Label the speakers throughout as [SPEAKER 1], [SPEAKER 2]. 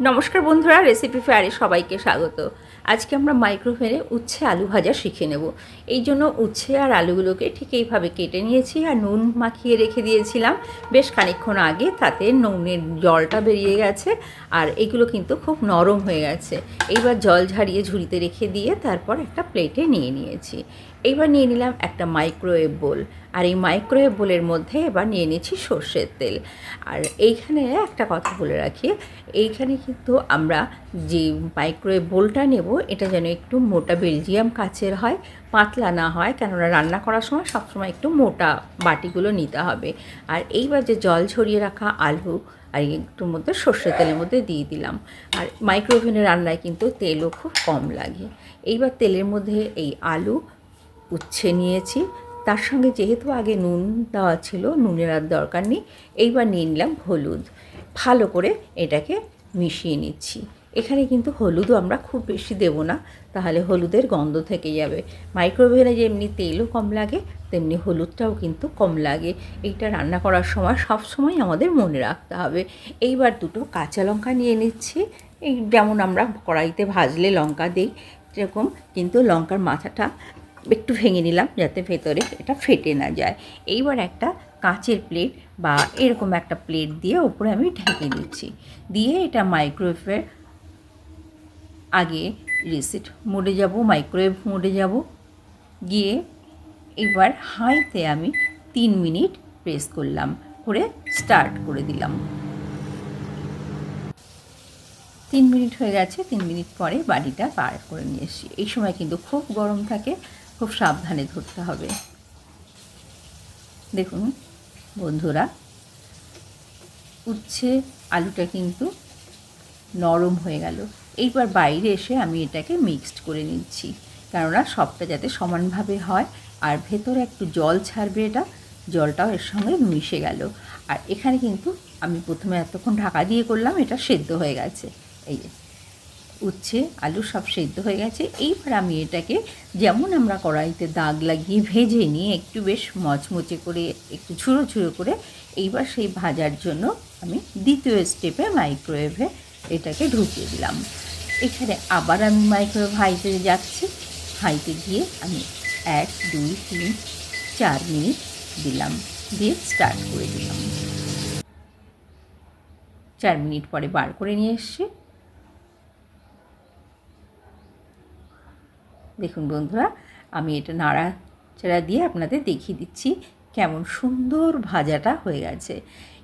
[SPEAKER 1] নমস্কার বন্ধুরা, রেসিপি ফেয়ারে সবাইকে স্বাগত। আজকে আমরা মাইক্রোওভেনে উচ্ছে আলু ভাজা শিখে নেব। এই জন্য উচ্ছে আর আলুগুলোকে ঠিক এইভাবে কেটে নিয়েছি আর নুন মাখিয়ে রেখে দিয়েছিলাম বেশ খানিকক্ষণ আগে। তাতে নুনের জলটা বেরিয়ে গেছে আর এগুলো কিন্তু খুব নরম হয়ে গেছে। এইবার জল ঝারিয়ে ঝুড়িতে রেখে দিয়ে তারপর একটা প্লেটে নিয়ে নিয়েছি। এইবার নিয়ে নিলাম একটা মাইক্রোওয়েভ বোল, আর এই মাইক্রোওয়েভ বোলের মধ্যে এবার নিয়ে নিচ্ছি সর্ষের তেল। আর এইখানে একটা কথা বলে রাখি, এইখানে কিন্তু আমরা যে মাইক্রোওয়েভ বোলটা নেব এটা যেন একটু মোটা বেলজিয়াম কাচের হয়, পাতলা না হয়, কেননা রান্না করার সময় সবসময় একটু মোটা বাটিগুলো নিতে হবে। আর এইবার যে জল ঝরিয়ে রাখা আলু আর একটুর মধ্যে সর্ষের তেলের মধ্যে দিয়ে দিলাম। আর মাইক্রোওভেনে রান্নায় কিন্তু তেলও খুব কম লাগে। এইবার তেলের মধ্যে এই আলু উচ্ছে নিয়েছি, তার সঙ্গে যেহেতু আগে নুন দেওয়া ছিল, নুনের আর দরকার নেই। এইবার নিয়ে নিলাম হলুদ, ভালো করে এটাকে মিশিয়ে নিচ্ছি। এখানে কিন্তু হলুদও আমরা খুব বেশি দেব না, তাহলে হলুদের গন্ধ থেকে যাবে। মাইক্রোওভেনে যেমনি তেলও কম লাগে তেমনি হলুদটাও কিন্তু কম লাগে। এইটা রান্না করার সময় সব সময় আমাদের মনে রাখতে হবে। এইবার দুটো কাঁচা লঙ্কা নিয়ে নিচ্ছি, এই যেমন আমরা কড়াইতে ভাজলে লঙ্কা দিই সেরকম, কিন্তু লঙ্কার মাথাটা একটু ভেঙে নিলাম যাতে ভেতরে এটা ফেটে না যায়। এইবার একটা কাঁচের প্লেট বা এরকম একটা প্লেট দিয়ে ওপরে আমি ঢেকে দিচ্ছি, দিয়ে এটা মাইক্রোওয়েভের আগে রিসেট মোডে যাব, মাইক্রোওয়েভ মোডে যাব, গিয়ে এবার হাইতে আমি 3 মিনিট প্রেস করলাম, করে স্টার্ট করে দিলাম। 3 মিনিট হয়ে গেছে। 3 মিনিট পরে বাটিটা বার করে নিয়ে এসেছি। এই সময় কিন্তু খুব গরম থাকে, খুব সাবধানে ধরতে হবে। দেখুন বন্ধুরা, উচ্ছে আলুটা কিন্তু নরম হয়ে গেল। এইবার বাইরে এসে আমি এটাকে মিক্সড করে নিচ্ছি, কেননা সবটা যাতে সমানভাবে হয়। আর ভেতরে একটু জল ছাড়বে, এটা জলটাও এর সঙ্গে মিশে গেল। আর এখানে কিন্তু আমি প্রথমে এতক্ষণ ঢাকা দিয়ে করলাম, এটা সেদ্ধ হয়ে গেছে। এই যে উচ্ছে আলু সব সেদ্ধ হয়ে গেছে। এইবার আমি এটাকে যেমন আমরা কড়াইতে দাগ লাগিয়ে ভেজে নিয়ে একটু বেশ মচমচে করে একটু ঝুড়ো ঝুড়ো করে, এইবার সেই ভাজার জন্য আমি দ্বিতীয় স্টেপে মাইক্রোওয়েভে এটাকে ঢুকিয়ে দিলাম। এখানে আবার আমি মাইক্রোওয়েভ হাইতে যাচ্ছি, হাইতে গিয়ে আমি 1 2 3 4 মিনিট দিলাম, দিয়ে স্টার্ট করে দিলাম। 4 মিনিট পরে বার করে নিয়ে এসছি। দেখুন বন্ধুরা, আমি এটা নাড়াচাড়া দিয়ে আপনাদের দেখিয়ে দিচ্ছি কেমন সুন্দর ভাজাটা হয়ে গেছে।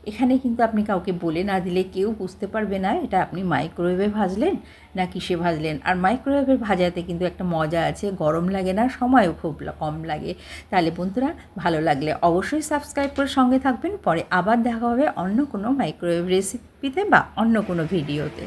[SPEAKER 1] এখানে কিন্তু আপনি কাউকে বলে না দিলে কেউ বুঝতে পারবে না এটা আপনি মাইক্রোওয়েভে ভাজলেন না কিসে ভাজলেন। আর মাইক্রোওয়েভে ভাজাতে কিন্তু একটা মজা আছে, গরম লাগে না, সময়ও খুব কম লাগে। তাহলে বন্ধুরা, ভালো লাগলে অবশ্যই সাবস্ক্রাইব করে সঙ্গে থাকবেন। পরে আবার দেখা হবে অন্য কোনো মাইক্রোওয়েভ রেসিপিতে বা অন্য কোনো ভিডিওতে।